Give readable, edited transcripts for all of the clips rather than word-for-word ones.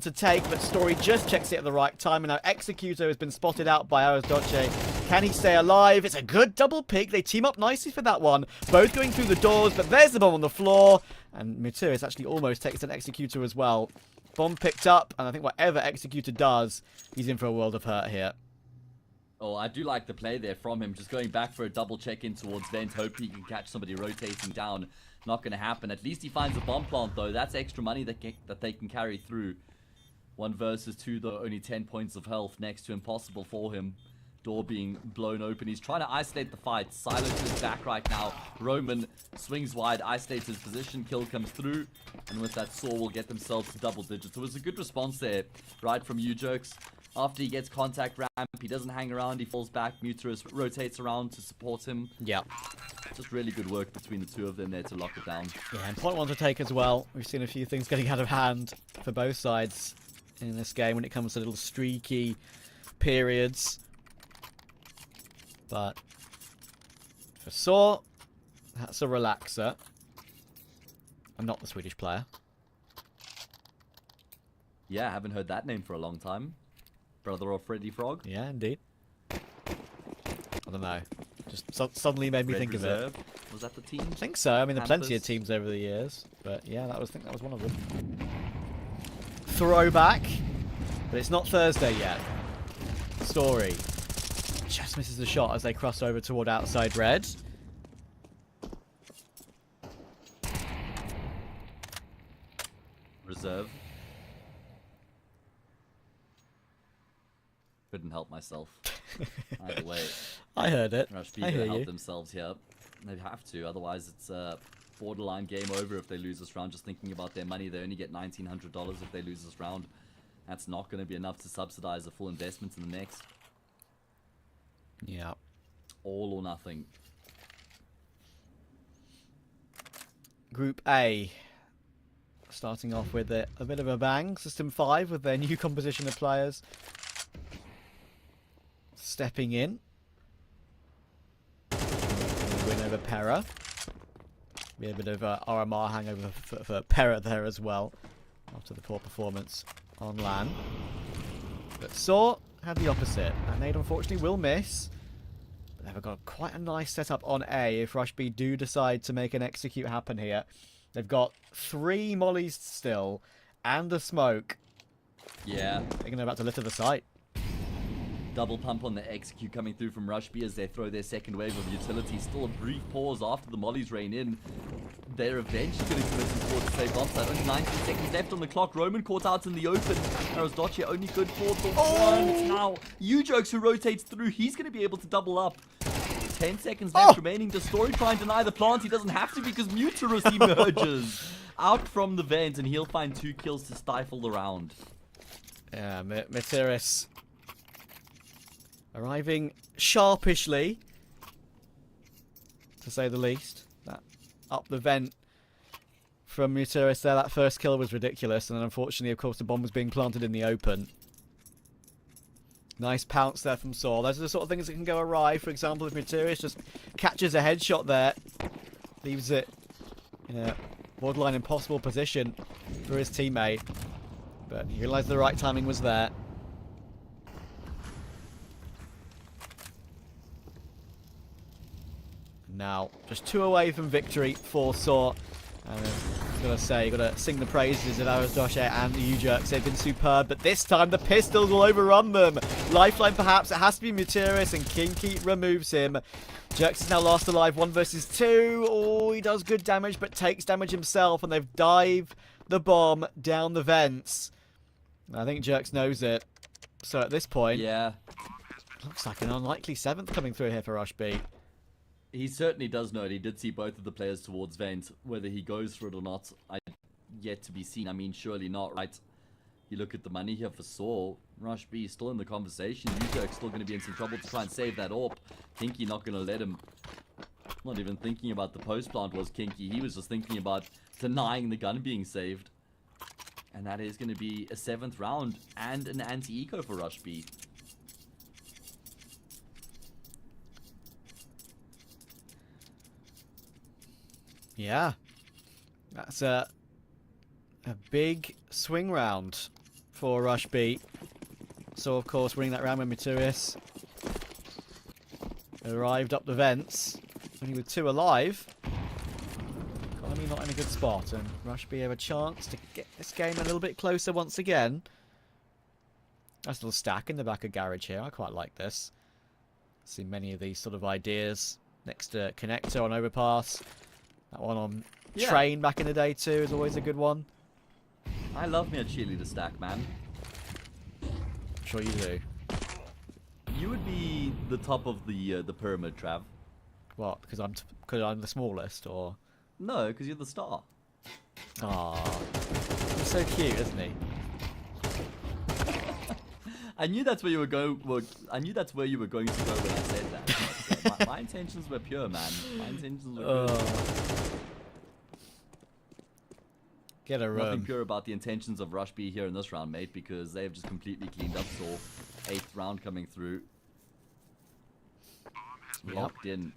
to take, but Story just checks it at the right time, and now Executor has been spotted out by RUSHB. Can he stay alive? It's a good double pick. They team up nicely for that one. Both going through the doors, but there's the bomb on the floor, and Mutiris actually almost takes an Executor as well. Bomb picked up, and I think whatever Executor does, he's in for a world of hurt here. Oh, I do like the play there from him. Just going back for a double check-in towards Vent. Hope he can catch somebody rotating down. Not going to happen. At least he finds a bomb plant, though. That's extra money that they can carry through. 1 versus 2, though. Only 10 points of health. Next to impossible for him. Door being blown open. He's trying to isolate the fight. Silence is back right now. Roman swings wide, isolates his position. Kill comes through. And with that saw, will get themselves to double digits. It was a good response there, right, from U-Jerks. After he gets contact ramp, he doesn't hang around. He falls back. Mutiris rotates around to support him. Yeah. Just really good work between the two of them there to lock it down. Yeah, and point 1 to take as well. We've seen a few things getting out of hand for both sides in this game when it comes to little streaky periods. But for Saw, that's a relaxer. I'm not the Swedish player. Yeah, I haven't heard that name for a long time. Brother of Freddy Frog? Yeah, indeed. I don't know. Just suddenly made me think Reserve. of it. Was that the team? I think so. I mean, there are plenty of Panthers. teams over the years. But yeah, I think that was one of them. Throwback. But it's not Thursday yet. Story. Just misses the shot as they cross over toward outside red. Reserve. Couldn't help myself. Either way, I heard it. RUSHB I hear gonna help you. themselves here. They have to, otherwise it's a borderline game over if they lose this round. Just thinking about their money, they only get $1,900 if they lose this round. That's not going to be enough to subsidize the full investment in the next. Yeah. All or nothing. Group A. Starting off with a bit of a bang. System 5 with their new composition of players. Stepping in. Win over Pera. Be a bit of a RMR hangover for Pera there as well. After the poor performance on LAN. But Saw had the opposite. And Nade unfortunately will miss. But they've got quite a nice setup on A if RUSHB do decide to make an execute happen here. They've got 3 mollies still. And a smoke. Yeah. They're going to about to litter the site. Double pump on the execute coming through from RUSHB as they throw their second wave of utility. Still a brief pause after the mollies rain in. They're eventually going to commit some towards the safe bomb site. Only 19 seconds left on the clock. Roman caught out in the open. RUSHB only good for one. It's now U-Jerks who rotates through. He's going to be able to double up. 10 seconds left remaining. Does Story try and deny the plant? He doesn't have to because Mutiris emerges out from the vent and he'll find 2 kills to stifle the round. Yeah, Mutiris arriving sharpishly, to say the least. That up the vent from Mutiris there, that first kill was ridiculous, and then unfortunately, of course, the bomb was being planted in the open. Nice pounce there from Saul. Those are the sort of things that can go awry. For example, if Mutiris just catches a headshot there, leaves it in a borderline impossible position for his teammate. But he realised the right timing was there. Now, just 2 away from victory for Saw. And I've got to say, you've got to sing the praises of RUSHB and the U-Jerks. They've been superb, but this time the pistols will overrun them. Lifeline perhaps, it has to be Mutiris, and Kinky removes him. Jerks is now last alive, 1 versus 2. Oh, he does good damage, but takes damage himself, and they've dived the bomb down the vents. I think Jerks knows it. So at this point, Yeah. looks like an unlikely 7th coming through here for RUSHB. He certainly does know it. He did see both of the players towards vent. Whether he goes for it or not, yet to be seen. I mean, surely not, right? You look at the money here for Saw. RUSHB is still in the conversation. U-Jerk's still going to be in some trouble to try and save that AWP. Kinky not going to let him. Not even thinking about the post plant was Kinky. He was just thinking about denying the gun being saved. And that is going to be a 7th round and an anti-eco for RUSHB. Yeah. That's a big swing round for RUSHB. So, of course, winning that round when Maturius arrived up the vents. Only with 2 alive. Economy not in a good spot. And RUSHB have a chance to get this game a little bit closer once again. Nice little stack in the back of Garage here. I quite like this. See many of these sort of ideas. Next to Connector on Overpass. That one on Train back in the day too is always a good one. I love me a cheerleader stack, man. I'm sure you do. You would be the top of the pyramid, Trav. What? Because I'm the smallest, or? No, because you're the star. Ah, he's so cute, isn't he? I knew that's where you were going. Well, I knew that's where you were going to go when I said that. But, my intentions were pure, man. My intentions were good. Get a room. Nothing pure about the intentions of RUSHB here in this round, mate, because they've just completely cleaned up. So, 8th round coming through. Locked in.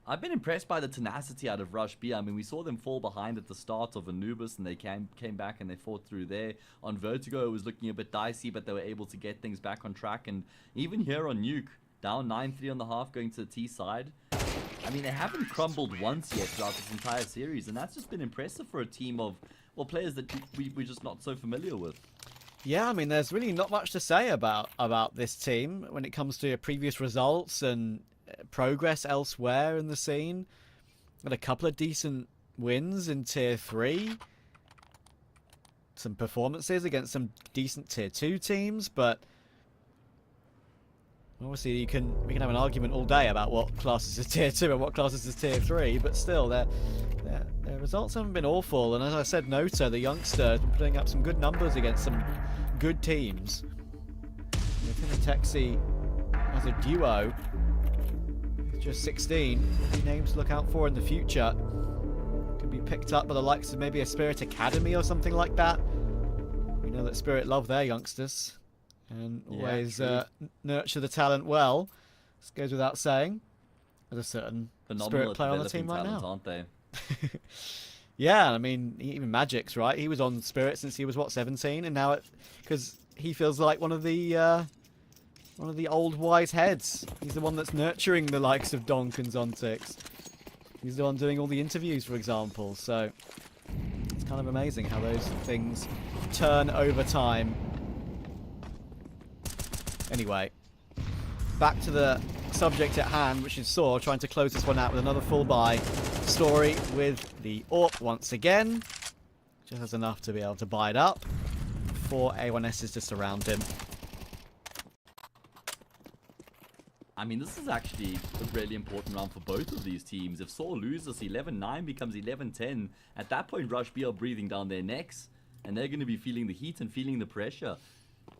I've been impressed by the tenacity out of RUSHB. I mean, we saw them fall behind at the start of Anubis, and they came back and they fought through there. On Vertigo, it was looking a bit dicey, but they were able to get things back on track. And even here on Nuke, down 9-3 on the half, going to the T side. I mean, they haven't crumbled once yet throughout this entire series, and that's just been impressive for a team of, well, players that we're just not so familiar with. Yeah, I mean, there's really not much to say about this team when it comes to previous results and progress elsewhere in the scene. Got a couple of decent wins in Tier 3. Some performances against some decent Tier 2 teams, but obviously we can have an argument all day about what classes is Tier 2 and what classes is Tier 3, but still, their results haven't been awful. And as I said, Noto, the youngster, has been putting up some good numbers against some good teams. Texi as a duo, just 16. Names to look out for in the future. Could be picked up by the likes of maybe a Spirit Academy or something like that. We know that Spirit love their youngsters and always nurture the talent well. This goes without saying. There's a certain Spirit player on the team right now, aren't they? Yeah, I mean, even Magic's right. He was on Spirit since he was what, 17, and now because he feels like one of the old wise heads. He's the one that's nurturing the likes of Donk and Zontix. He's the one doing all the interviews, for example. So it's kind of amazing how those things turn over time. Anyway, back to the subject at hand, which is Saw trying to close this one out with another full buy. Story with the AWP once again. Just has enough to be able to buy it up. 4 A1Ss to surround him. I mean, this is actually a really important round for both of these teams. If Saw loses, 11-9 becomes 11-10. At that point, RUSHB are breathing down their necks, and they're going to be feeling the heat and feeling the pressure.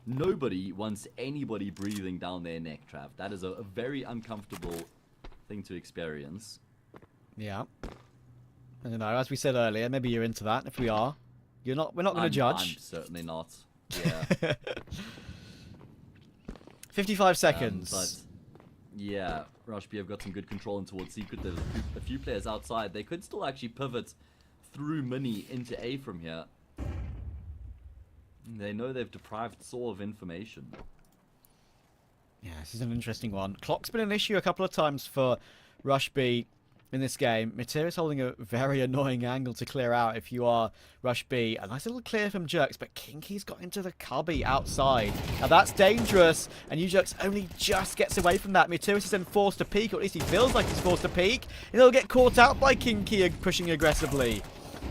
Nobody wants anybody breathing down their neck, Trav. That is a very uncomfortable thing to experience. Yeah. I don't know, as we said earlier, maybe you're into that. If we are, we're not going to judge. I'm certainly not. Yeah. 55 seconds. But yeah, RUSHB have got some good control in towards Secret. There's a few players outside. They could still actually pivot through Mini into A from here. They know they've deprived Saw of information. Yeah, this is an interesting one. Clock's been an issue a couple of times for RUSHB in this game. Materi's holding a very annoying angle to clear out if you are RUSHB. A nice little clear from Jerks, but Kinky's got into the cubby outside. Now that's dangerous, and Jerks only just gets away from that. Materis is then forced to peek, or at least he feels like he's forced to peek, and he'll get caught out by Kinky pushing aggressively.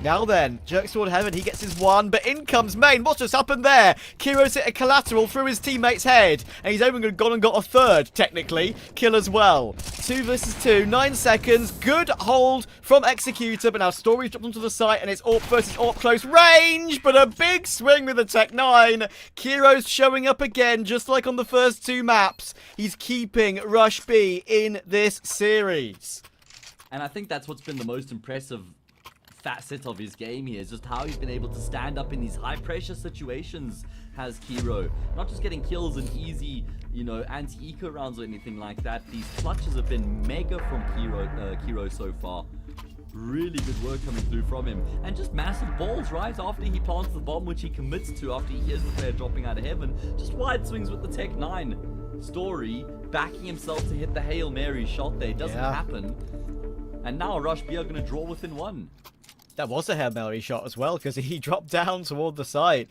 Now then, Jerks toward heaven, he gets his one, but in comes Main. What's just happened there? Kiro's hit a collateral through his teammate's head, and he's even gone and got a third, technically, kill as well. 2 versus 2, 9 seconds, good hold from Executor, but now Story's dropped onto the site, and it's AWP versus AWP close range, but a big swing with the Tech 9. Kiro's showing up again, just like on the first 2 maps. He's keeping RUSHB in this series. And I think that's what's been the most impressive facet of his game here, is just how he's been able to stand up in these high pressure situations. Has Kiro not just getting kills in easy, you know, anti-eco rounds or anything like that. These clutches have been mega from Kiro so far. Really good work coming through from him. And just massive balls right after he plants the bomb, which he commits to after he hears the player dropping out of heaven. Just wide swings with the Tech 9. Story backing himself to hit the Hail Mary shot there. It doesn't happen. And now RUSHB are going to draw within 1. That was a Hail Mary shot as well, because he dropped down toward the site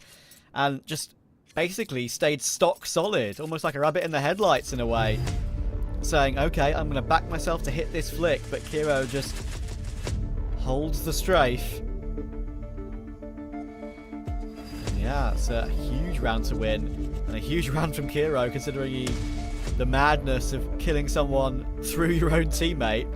and just basically stayed stock solid, almost like a rabbit in the headlights in a way, saying, okay, I'm going to back myself to hit this flick, but Kiro just holds the strafe. And yeah, it's a huge round to win, and a huge round from Kiro, considering the madness of killing someone through your own teammate.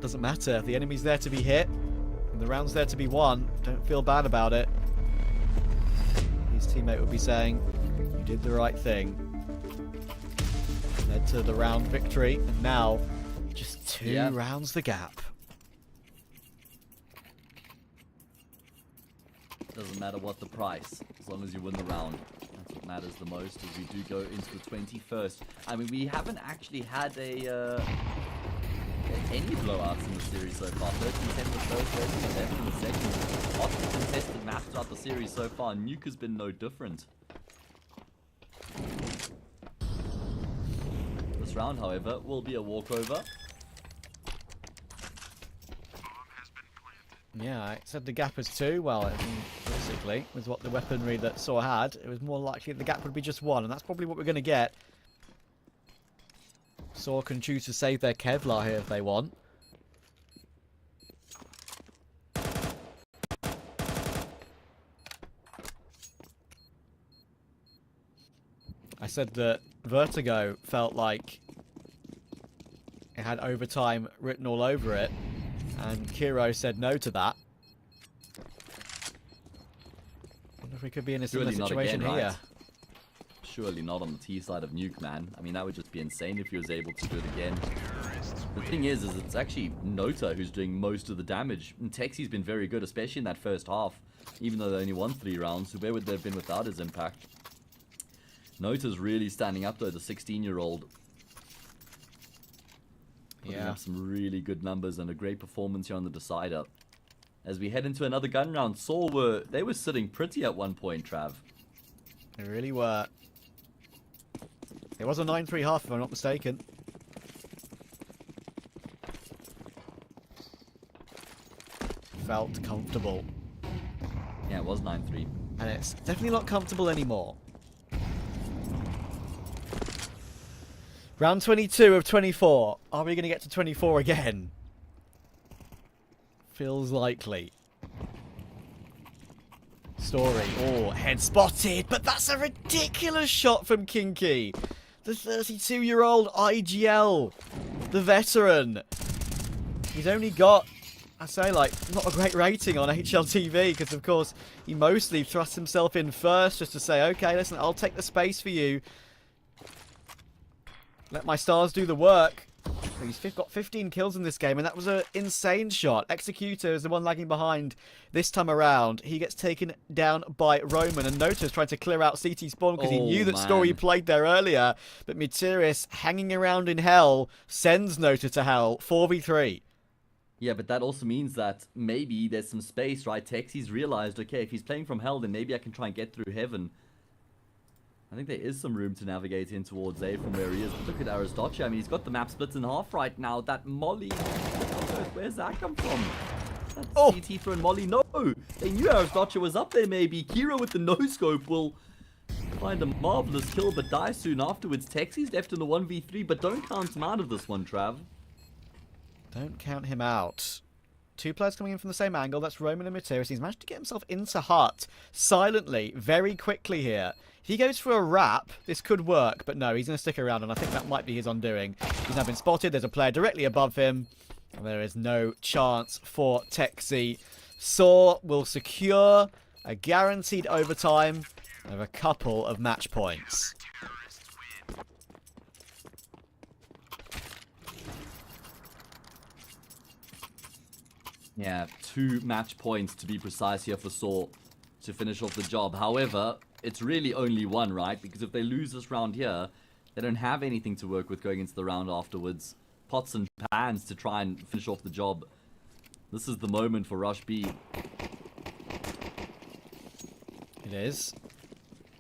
Doesn't matter. The enemy's there to be hit, and the round's there to be won. Don't feel bad about it. His teammate would be saying, you did the right thing. Led to the round victory, and now just 2 rounds the gap. Doesn't matter what the price, as long as you win the round. That's what matters the most as we do go into the 21st. I mean, we haven't actually had any blowouts in the series so far. 13-10 in the first, 13-7 in the second. Lots of contested maps throughout the series so far. Nuke has been no different. This round, however, will be a walkover. Yeah, I said the gap is 2. Well, I mean, basically, with what the weaponry that Saw had, it was more likely the gap would be just 1, and that's probably what we're going to get. Saw can choose to save their Kevlar here if they want. I said that Vertigo felt like it had overtime written all over it, and Kiro said no to that. Wonder if we could be in a similar situation here. Right? Surely not on the T side of Nuke, man. I mean, that would just be insane if he was able to do it again. The thing is it's actually Nota who's doing most of the damage. And Texi's been very good, especially in that first half. Even though they only won 3 rounds, so where would they have been without his impact? Nota's really standing up though, the 16-year-old. Putting up some really good numbers and a great performance here on the decider. As we head into another gun round, Saw they were sitting pretty at one point, Trav. They really were. It was a 9-3 half, if I'm not mistaken. Felt comfortable. Yeah, it was 9-3. And it's definitely not comfortable anymore. Round 22 of 24. Are we going to get to 24 again? Feels likely. Story. Oh, head spotted, but that's a ridiculous shot from Kinky. The 32-year-old IGL. The veteran. He's only got, I say, like, not a great rating on HLTV because, of course, he mostly thrusts himself in first just to say, okay, listen, I'll take the space for you. Let my stars do the work. He's got 15 kills in this game, and that was an insane shot. Executor is the one lagging behind this time around. He gets taken down by Roman, and Nota's trying to clear out CT spawn because he knew that Story played there earlier. But Meteoris, hanging around in hell, sends Nota to hell. 4v3. Yeah, but that also means that maybe there's some space, right? Texi's realized, okay, if he's playing from hell, then maybe I can try and get through heaven. I think there is some room to navigate in towards A from where he is. But look at Aristotle. I mean, he's got the map split in half right now. That Molly, where's that come from? That CT throwing Molly. No, they knew Aristotle was up there maybe. Kiro with the no-scope will find a marvelous kill, but die soon afterwards. Texi's left in the 1v3, but don't count him out of this one, Trav. Don't count him out. 2 players coming in from the same angle. That's Roman and Meteoris. He's managed to get himself into hut silently, very quickly here. If he goes for a wrap, this could work, but no, he's going to stick around, and I think that might be his undoing. He's now been spotted. There's a player directly above him, and there is no chance for Texi. Saw will secure a guaranteed overtime of a couple of match points. Yeah, 2 match points to be precise here for Saw to finish off the job. However, it's really only 1, right? Because if they lose this round here, They don't have anything to work with going into the round afterwards. Pots and pans to try and finish off the job. This is the moment for RUSHB. It is.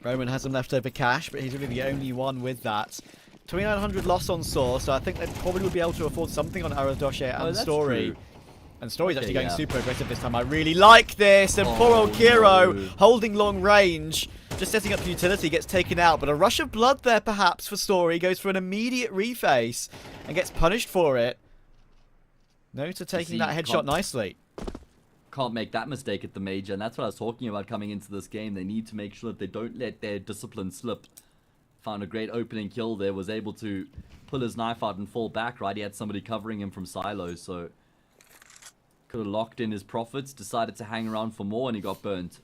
Roman has some leftover cash, but he's really the only one with that. 2,900 loss on Saw, so I think they probably would be able to afford something on RUSHB and Story. True. And Story's actually going yeah. super aggressive this time. I really like this. And poor old Kiro, no. holding long range, just setting up the utility, gets taken out. But a rush of blood there, perhaps, for Story. Goes for an immediate reface and gets punished for it. Nota taking that headshot nicely. Can't make that mistake at the major, and that's what I was talking about coming into this game. They need to make sure that they don't let their discipline slip. Found a great opening kill there, was able to pull his knife out and fall back, right? He had somebody covering him from silos, so could have locked in his profits, decided to hang around for more, and he got burnt.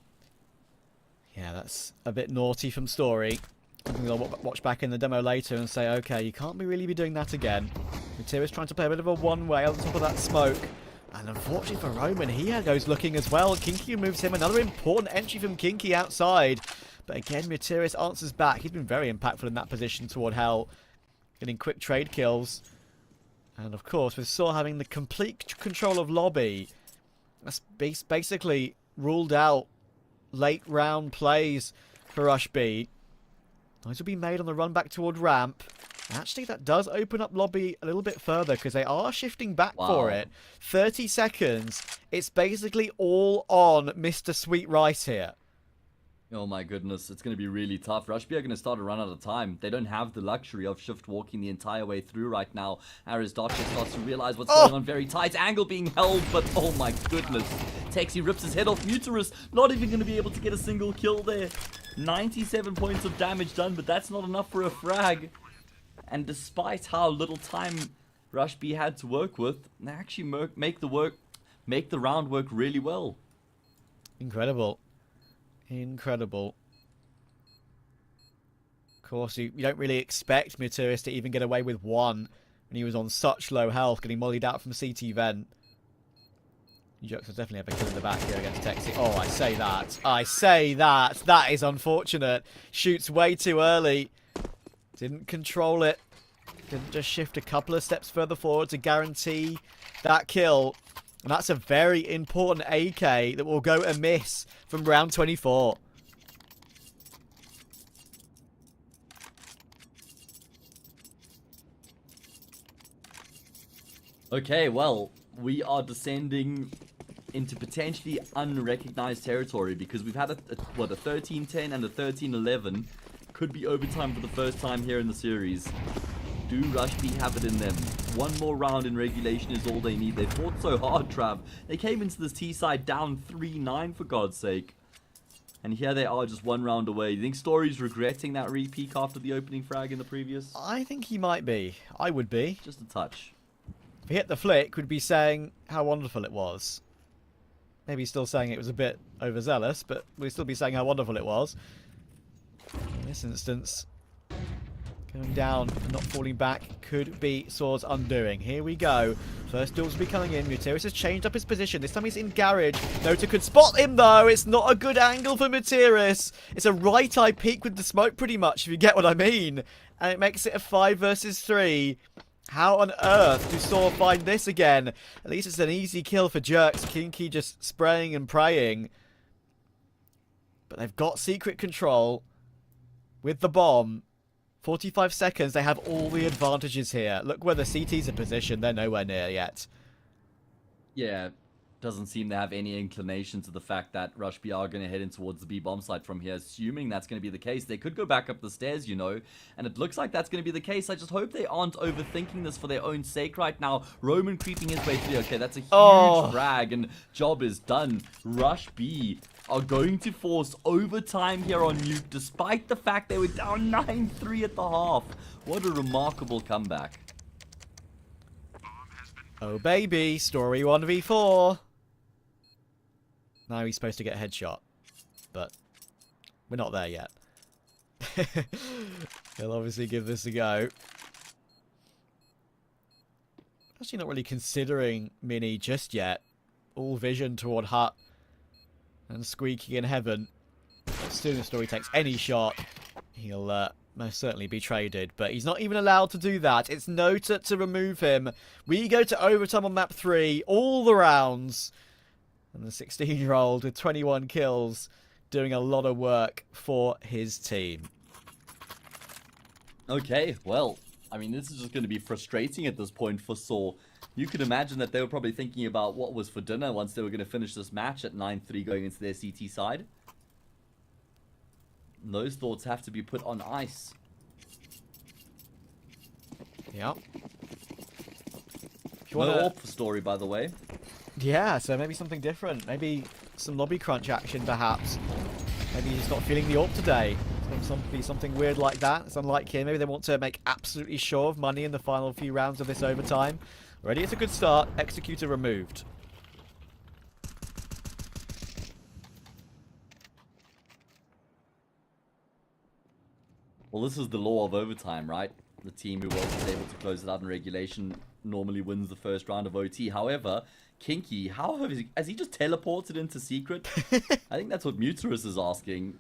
Yeah, that's a bit naughty from Story. Something I'll watch back in the demo later and say, okay, you can't really be doing that again. Matira's trying to play a bit of a one-way on top of that smoke. And unfortunately for Roman, he goes looking as well. Kinky moves him. Another important entry from Kinky outside. But again, Matiris answers back. He's been very impactful in that position toward Hell. Getting quick trade kills. And of course, with Saw having the complete control of lobby, that's basically ruled out late round plays for RUSHB. Those will be made on the run back toward ramp. Actually, that does open up lobby a little bit further because they are shifting back for it. 30 seconds. It's basically all on Mr. Sweet Rice here. Oh my goodness, it's going to be really tough. RUSHB are going to start to run out of time. They don't have the luxury of shift walking the entire way through right now. RUSHB starts to realize what's going on. Very tight angle being held, but oh my goodness. Texi rips his head off. Mutiris not even going to be able to get a single kill there. 97 points of damage done, but that's not enough for a frag. And despite how little time RUSHB had to work with, they actually make the round work really well. Incredible. Incredible. Of course, you don't really expect Mutiris to even get away with one when he was on such low health, getting mollied out from CT vent. Jux will definitely have a kill in the back here against Texi. Oh, I say that. I say that. That is unfortunate. Shoots way too early. Didn't control it. Didn't just shift a couple of steps further forward to guarantee that kill. And that's a very important AK that will go amiss from round 24. Okay, well, we are descending into potentially unrecognized territory because we've had a 13-10 and a 13-11. Could be overtime for the first time here in the series. Do RUSHB have it in them? One more round in regulation is all they need. They fought so hard, Trav. They came into this T-side down 3-9 for God's sake. And here they are just one round away. You think Story's regretting that re-peak after the opening frag in the previous? I think he might be. I would be. Just a touch. If he hit the flick, we'd be saying how wonderful it was. Maybe still saying it was a bit overzealous, but we'd still be saying how wonderful it was. In this instance, going down and not falling back could be Saw's undoing. Here we go. First duels will be coming in. Mutiris has changed up his position. This time he's in garage. Nota could spot him though. It's not a good angle for Mutiris. It's a right eye peek with the smoke pretty much, if you get what I mean. And it makes it a 5 versus 3. How on earth do Saw find this again? At least it's an easy kill for Jerks. Kinky just spraying and praying. But they've got secret control with the bomb. 45 seconds, they have all the advantages here. Look where the CTs are positioned, they're nowhere near yet. Yeah, doesn't seem to have any inclination to the fact that RUSHB are going to head in towards the B bomb site from here. Assuming that's going to be the case, they could go back up the stairs, you know, and it looks like that's going to be the case. I just hope they aren't overthinking this for their own sake right now. Roman creeping his way through. Okay, that's a huge frag, and job is done. RUSHB are going to force overtime here on Nuke, despite the fact they were down 9-3 at the half. What a remarkable comeback. Oh baby, Story 1v4. Now he's supposed to get a headshot, but we're not there yet. He'll obviously give this a go. Actually not really considering Mini just yet. All vision toward Hut and Squeaky in heaven. As soon as Story takes any shot, he'll most certainly be traded, but he's not even allowed to do that. It's no to remove him. We go to overtime on map 3, all the rounds, and the 16-year-old with 21 kills doing a lot of work for his team. Okay, well, I mean, this is just going to be frustrating at this point for Saw. You could imagine that they were probably thinking about what was for dinner once they were going to finish this match at 9-3 going into their CT side. And those thoughts have to be put on ice. Yep. No AWP story, by the way. Yeah, so maybe something different. Maybe some lobby crunch action, perhaps. Maybe he's not feeling the AWP today. It's going to be something weird like that. It's unlike here. Maybe they want to make absolutely sure of money in the final few rounds of this overtime. Already, it's a good start. Executor removed. Well, this is the law of overtime, right? The team who wasn't able to close it out in regulation normally wins the first round of OT. However, Kinky, has he just teleported into secret? I think that's what Muterus is asking.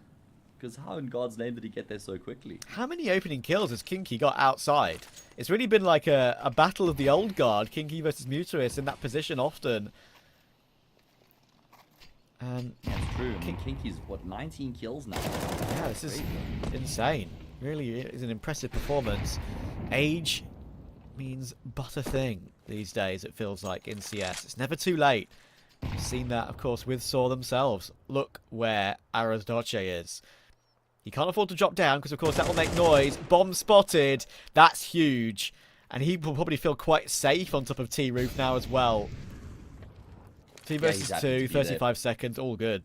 Because how in God's name did he get there so quickly? How many opening kills has Kinky got outside? It's really been like a battle of the old guard, Kinky versus Muterus in that position often. And that's true. I mean, Kinky's, what, 19 kills now? Yeah, this is insane. Really is an impressive performance. Age means but a thing these days, it feels like, in CS. It's never too late. We've seen that, of course, with Saw themselves. Look where RUSHB is. He can't afford to drop down because, of course, that will make noise. Bomb spotted. That's huge. And he will probably feel quite safe on top of T-Roof now as well. 2 versus 2, 35 seconds, all good.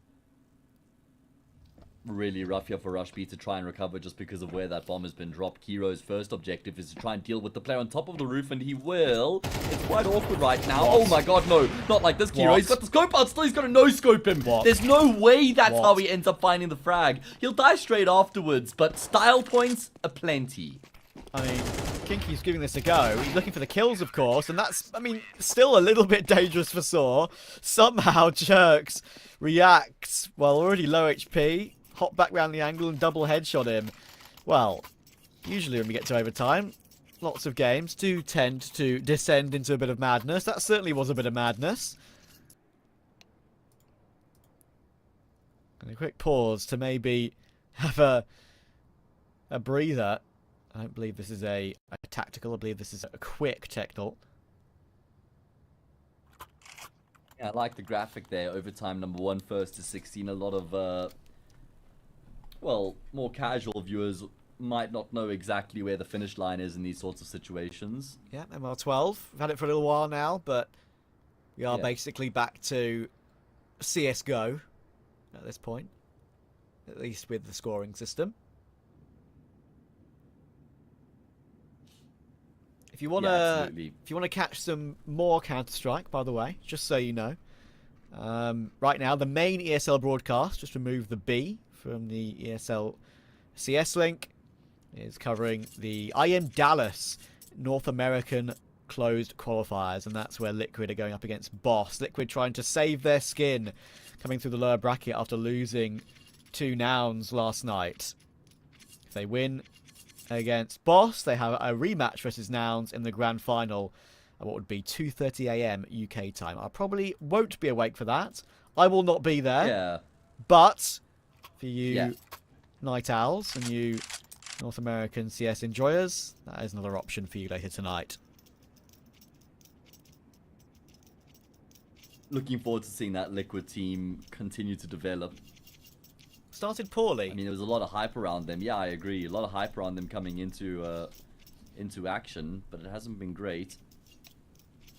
Really rough here for RUSHB to try and recover just because of where that bomb has been dropped. Kiro's first objective is to try and deal with the player on top of the roof, and he will. It's quite awkward right now. What? Oh my god, no. Not like this, Kiro. He's got the scope out still. He's got to no-scope him. What? There's no way that's how he ends up finding the frag. He'll die straight afterwards, but style points aplenty. I mean, Kinky's giving this a go. He's looking for the kills, of course, and that's, I mean, still a little bit dangerous for Saw. Somehow Jerks reacts, well, already low HP, hop back round the angle and double headshot him. Well, usually when we get to overtime, lots of games do tend to descend into a bit of madness. That certainly was a bit of madness. And a quick pause to maybe have a breather. I don't believe this is a tactical. I believe this is a quick technical. Yeah, I like the graphic there. Overtime number 1, first to 16. A lot of, well, more casual viewers might not know exactly where the finish line is in these sorts of situations. Yeah, ML12. We've had it for a little while now, but we are basically back to CSGO at this point. At least with the scoring system. If you want to catch some more Counter-Strike, by the way, just so you know, right now the main ESL broadcast, just remove the B from the ESL CS link, is covering the IM Dallas North American closed qualifiers, and that's where Liquid are going up against Boss. Liquid trying to save their skin, coming through the lower bracket after losing to Nouns last night. If they win against Boss, they have a rematch versus Nouns in the grand final at what would be 2:30 AM UK time. I probably won't be awake for that. I will not be there. Yeah. But for you night owls and you North American CS enjoyers, that is another option for you later tonight. Looking forward to seeing that Liquid team continue to develop. Started poorly. I mean, there was a lot of hype around them. Yeah, I agree. A lot of hype around them coming into action, but it hasn't been great.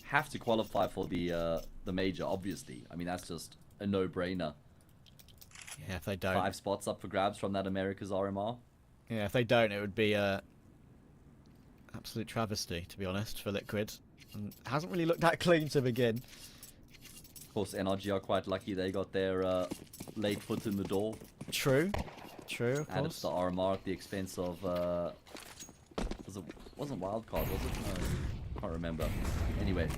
Have to qualify for the major, obviously. I mean, that's just a no-brainer. Yeah, if they don't. 5 spots up for grabs from that America's RMR. Yeah, if they don't, it would be a absolute travesty, to be honest, for Liquid. And it hasn't really looked that clean to begin. Of course, NRG are quite lucky. They got their late foot in the door. True, of Added course. to the RMR at the expense of wasn't Wildcard, was it? No, can't remember. Anyway,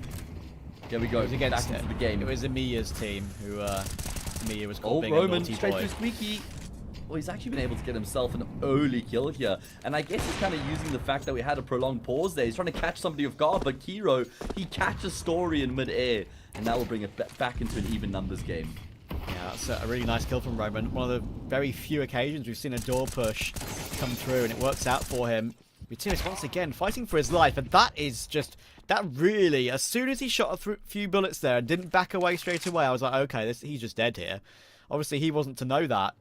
here we go. It was against back into the game. It was Emiya's team who Emiya was called being Roman, a naughty straight boy. through Squeaky. well, he's actually been able to get himself an early kill here. And I guess he's kind of using the fact that we had a prolonged pause there. He's trying to catch somebody off guard, but Kiro, he catches Story in mid-air, and that will bring it back into an even numbers game. Yeah, that's a really nice kill from Roman. One of the very few occasions we've seen a door push come through, and it works out for him. Mutiris once again fighting for his life, and that is just... That really, as soon as he shot a few bullets there and didn't back away straight away, I was like, okay, he's just dead here. Obviously, he wasn't to know that.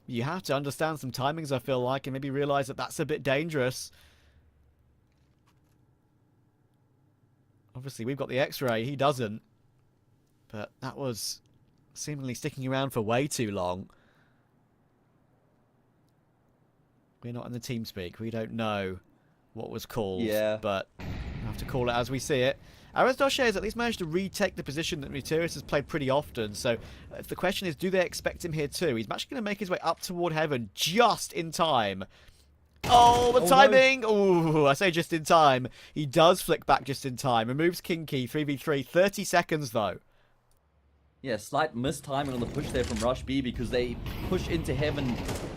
You have to understand some timings, I feel like, and maybe realise that that's a bit dangerous. Obviously, we've got the X-ray. He doesn't. But that was seemingly sticking around for way too long. We're not in the TeamSpeak. We don't know what was called. Yeah. But we have to call it as we see it. RUSHB has at least managed to retake the position that Mutiris has played pretty often. So if the question is, do they expect him here too? He's actually going to make his way up toward heaven just in time. Oh, the timing! No. Ooh, I say just in time. He does flick back just in time. Removes Kinky, 3v3. 30 seconds though. Yeah, slight mistiming on the push there from RUSHB because they push into heaven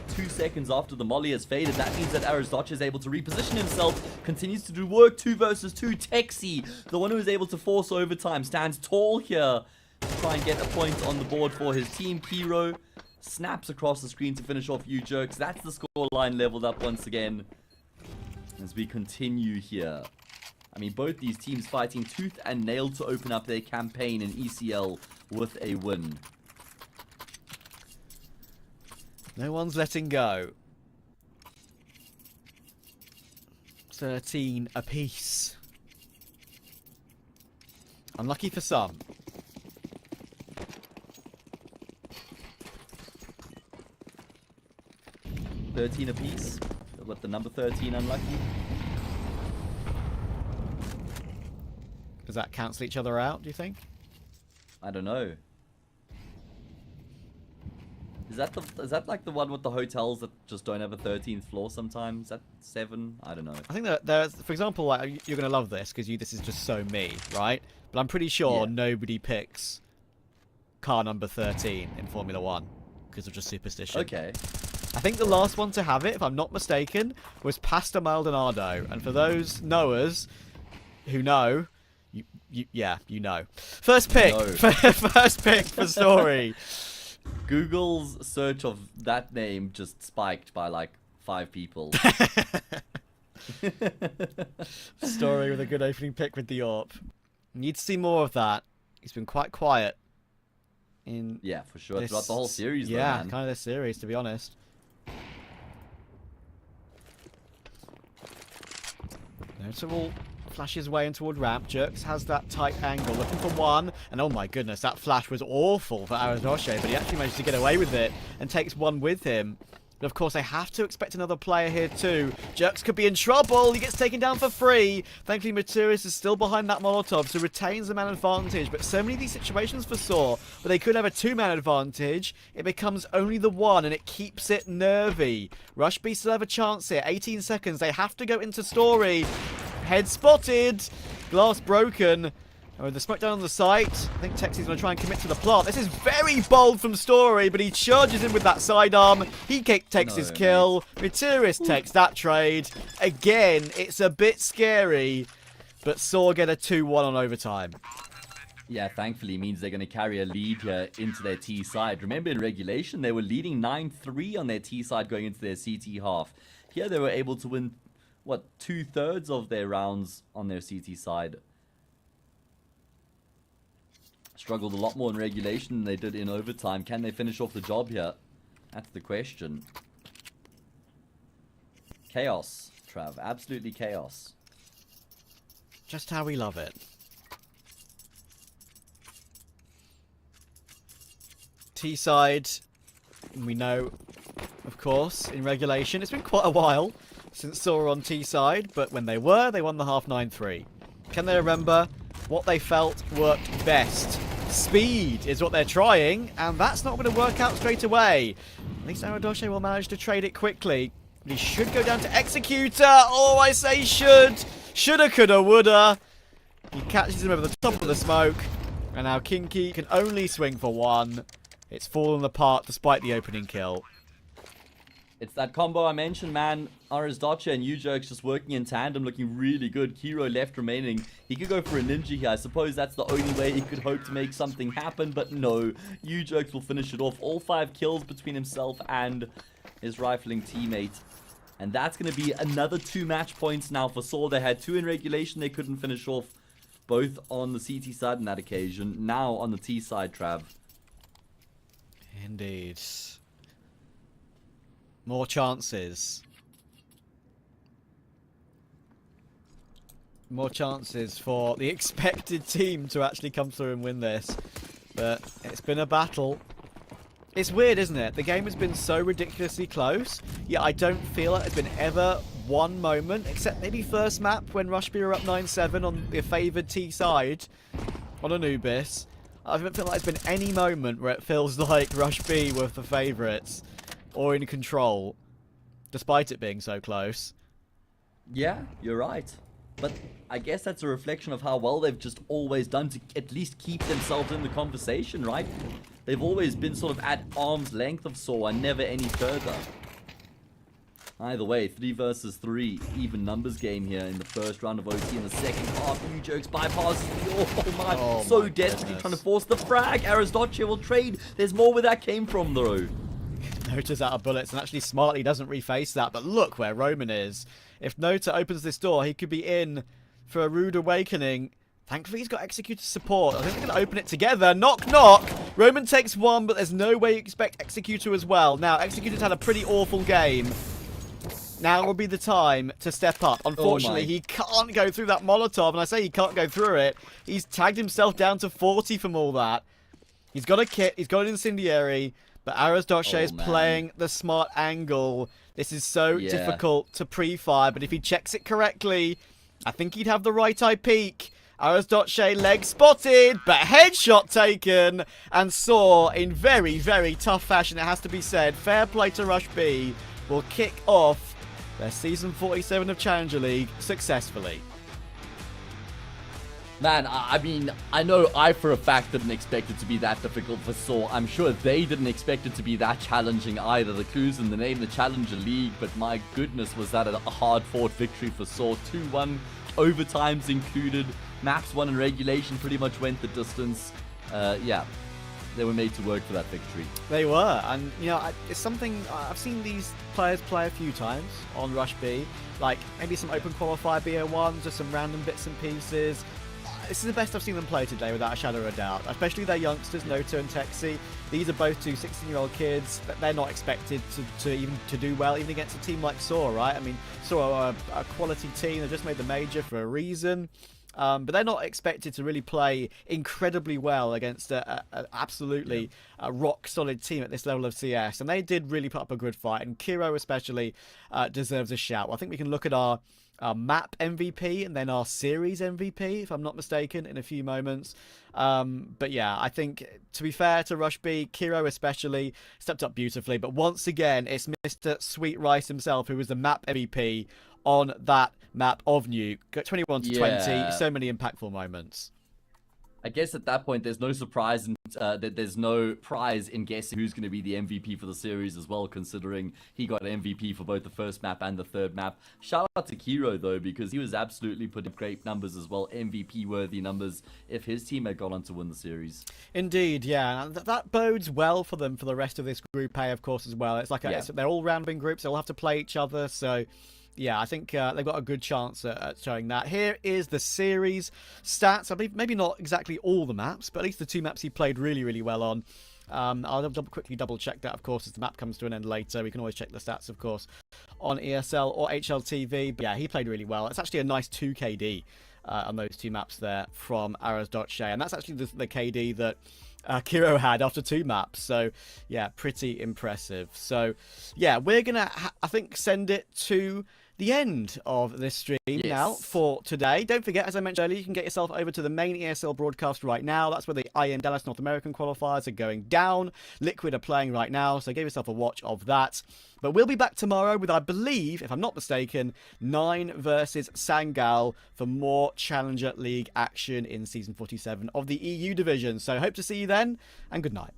2 seconds after the molly has faded. That means that RUSHB is able to reposition himself, continues to do work, 2 versus 2. Texi, the one who is able to force overtime, stands tall here to try and get a point on the board for his team. Kiro snaps across the screen to finish off U-Jerks. That's the scoreline leveled up once again as we continue here. I mean, both these teams fighting tooth and nail to open up their campaign in ECL with a win. No one's letting go. 13 apiece. Unlucky for some. $13 apiece. With the number 13 unlucky. Does that cancel each other out, do you think? I don't know. Is that like the one with the hotels that just don't have a 13th floor sometimes? Is that 7? I don't know. I think that there's, for example, like, you're going to love this because this is just so me, right? But I'm pretty sure nobody picks car number 13 in Formula 1 because of just superstition. Okay. I think the last one to have it, if I'm not mistaken, was Pastor Maldonado. And for those knowers who know, you know. First pick. No. First pick for Story. Google's search of that name just spiked by like 5 people. Story with a good opening pick with the AWP. Need to see more of that. He's been quite quiet. Yeah, for sure. Throughout the whole series, though, yeah, man. kind of this series, to be honest. Notable flashes way in toward ramp. Jerks has that tight angle, looking for one. And oh my goodness, that flash was awful for RUSHB, but he actually managed to get away with it and takes one with him. But of course, they have to expect another player here too. Jerks could be in trouble. He gets taken down for free. Thankfully, Mutiris is still behind that Molotov, so retains the man advantage. But so many of these situations for Saw, where they could have a 2-man advantage, it becomes only the 1, and it keeps it nervy. RUSHB still have a chance here. 18 seconds. They have to go into Story. Head spotted. Glass broken. Oh, the smoke down on the site. I think Texi's going to try and commit to the plant. This is very bold from Story, but he charges in with that sidearm. He takes his kill. Mutiris takes that trade. Again, it's a bit scary, but Saw get a 2-1 on overtime. Yeah, thankfully means they're going to carry a lead here into their T side. Remember, in regulation, they were leading 9-3 on their T side going into their CT half. Here, they were able to win, what, 2/3 of their rounds on their CT side. Struggled a lot more in regulation than they did in overtime. Can they finish off the job here? That's the question. Chaos, Trav. Absolutely chaos. Just how we love it. T-side, we know, of course, in regulation. It's been quite a while since Saw were on T-side, but when they won the half 9-3. Can they remember what they felt worked best? Speed is what they're trying, and that's not going to work out straight away. At least RUSHB will manage to trade it quickly. He should go down to Executor. Oh, I say should. Shoulda, coulda, woulda. He catches him over the top of the smoke. And now Kinky can only swing for 1. It's fallen apart despite the opening kill. It's that combo I mentioned, man. RUSHB and U-Jerks just working in tandem, looking really good. Kiro left remaining. He could go for a ninja here. I suppose that's the only way he could hope to make something happen, but no. U-Jerks will finish it off. All 5 kills between himself and his rifling teammate. And that's going to be another 2 match points now for Saw. They had 2 in regulation they couldn't finish off, both on the CT side on that occasion. Now on the T side, Trav. Indeed. More chances. More chances for the expected team to actually come through and win this. But it's been a battle. It's weird, isn't it? The game has been so ridiculously close, yet I don't feel like there's been ever one moment, except maybe first map when RUSHB were up 9-7 on the favoured T side on Anubis. I don't feel like there's been any moment where it feels like RUSHB were the favourites or in control, despite it being so close. Yeah, you're right. But I guess that's a reflection of how well they've just always done to at least keep themselves in the conversation, right? They've always been sort of at arm's length of Saw and never any further. Either way, 3 versus 3, even numbers game here in the first round of OT. In the second half, U-Jerks bypasses the so desperately trying to force the frag. RUSHB will trade. There's more where that came from, though. Nota's out of bullets and actually smartly doesn't reface that, but look where Roman is. If Nota opens this door, he could be in for a rude awakening. Thankfully, he's got Executor support. I think they're going to open it together. Knock, knock. Roman takes 1, but there's no way you expect Executor as well. Now, Executor's had a pretty awful game. Now will be the time to step up. Unfortunately, he can't go through that Molotov, and I say he can't go through it. He's tagged himself down to 40 from all that. He's got a kit. He's got an incendiary. But RUSHB is playing the smart angle. This is so difficult to pre-fire, but if he checks it correctly, I think he'd have the right eye peek. RUSHB leg spotted, but headshot taken, and Saw in very, very tough fashion, it has to be said. Fair play to RUSHB will kick off their Season 47 of Challenger League successfully. Man, I mean, I know I for a fact didn't expect it to be that difficult for Saw. I'm sure they didn't expect it to be that challenging either. The clue's in the name, the Challenger League, but my goodness, was that a hard-fought victory for Saw. 2-1, overtimes included. Maps 1 in regulation pretty much went the distance. Yeah, they were made to work for that victory. They were, and you know, it's something I've seen these players play a few times on RUSHB, like maybe some open qualifier BO1s, just some random bits and pieces. This is the best I've seen them play today, without a shadow of a doubt. Especially their youngsters, Nota and Texi. These are both 2 16-year-old kids. They're not expected to do well, even against a team like Saw, right? I mean, Saw are a quality team. They've just made the major for a reason. But they're not expected to really play incredibly well against a absolutely rock-solid team at this level of CS. And they did really put up a good fight. And Kiro especially deserves a shout. Well, I think we can look at our map MVP and then our series MVP, if I'm not mistaken, in a few moments. But yeah, I think, to be fair to RUSHB, Kiro especially stepped up beautifully. But once again, it's Mr. Sweet Rice himself who was the map MVP on that map of Nuke. 21 to 20, so many impactful moments. I guess at that point, there's no surprise and there's no prize in guessing who's going to be the MVP for the series as well, considering he got an MVP for both the first map and the third map. Shout out to Kiro, though, because he was absolutely putting up great numbers as well, MVP-worthy numbers, if his team had gone on to win the series. Indeed, yeah. And that bodes well for them for the rest of this Group A, of course, as well. It's like they're all round-robin groups. They'll have to play each other, so... yeah, I think they've got a good chance at showing that. Here is the series stats. I believe maybe not exactly all the maps, but at least the 2 maps he played really, really well on. I'll quickly double check that, of course, as the map comes to an end later. We can always check the stats, of course, on ESL or HLTV. But yeah, he played really well. It's actually a nice 2 KD on those 2 maps there from RUSHB. And that's actually the KD that... Kiro had after 2 maps, so yeah, pretty impressive. So yeah, we're gonna I think send it to the end of this stream now for today. Don't forget, as I mentioned earlier, you can get yourself over to the main ESL broadcast right now. That's where the IM Dallas North American qualifiers are going down. Liquid are playing right now, so give yourself a watch of that. But we'll be back tomorrow with, I believe, if I'm not mistaken, 9 versus Sangal for more Challenger League action in Season 47 of the EU division. So hope to see you then, and good night.